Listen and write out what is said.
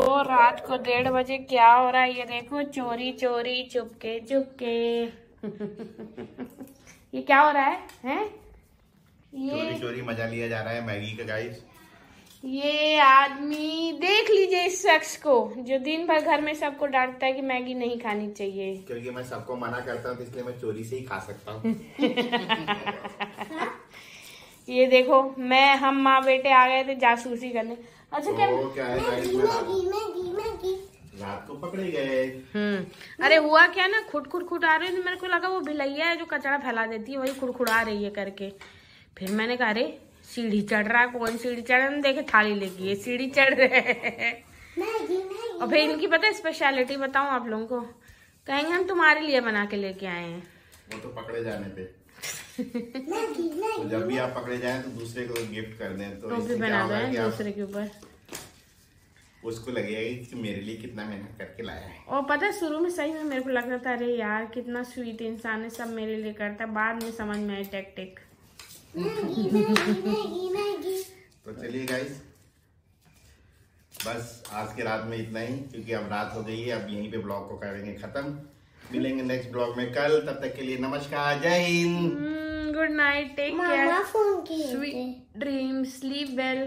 तो रात को 1:30 बजे क्या हो रहा है ये देखो, चोरी चोरी चुपके चुपके। ये क्या हो रहा है हैं? ये चोरी चोरी मजा लिया जा रहा है मैगी का गाइस। ये आदमी देख लीजिए इस शख्स को जो दिन भर घर में सबको डांटता है कि मैगी नहीं खानी चाहिए। क्योंकि मैं सबको मना करता हूँ तो इसलिए मैं चोरी से ही खा सकता हूँ। ये देखो हम माँ बेटे आ गए थे जासूसी करने। अच्छा क्या है गाइस, मैगी रात को पकड़े गए। अरे हुआ क्या ना, खुट आ रही थी, मेरे को लगा वो भिलैया है जो कचरा फैला देती है, वही खुड़खुड़ा रही है करके। फिर मैंने कहा अरे सीढ़ी चढ़ रहा है, कौन सीढ़ी चढ़ रहा है? देखे थाली लेके सीढ़ी चढ़ रहे हैं। और फिर इनकी पता है स्पेशलिटी बताऊं आप लोगों को, कहेंगे हम तुम्हारे लिए बना के लेके आए हैं। वो तो पकड़े जाने पे। तो जब भी आप पकड़े जाएं तो दूसरे को गिफ्ट कर दें, तो भी बना दें दूसरे के ऊपर, उसको लगेगा कि मेरे लिए कितना मेहनत करके लाया है। और पता है शुरू में सही में मेरे को लगता था अरे यार कितना स्वीट इंसान है, सब मेरे लिए करता है, बाद में समझ में आई टैक्टिक। तो चलिए गाइस, बस आज के रात में इतना ही, क्योंकि अब रात हो गई है। अब यहीं पे ब्लॉग को करेंगे खत्म। मिलेंगे नेक्स्ट ब्लॉग में कल, तब तक के लिए नमस्कार, जय Hind, good night, take care, sweet dreams, sleep well.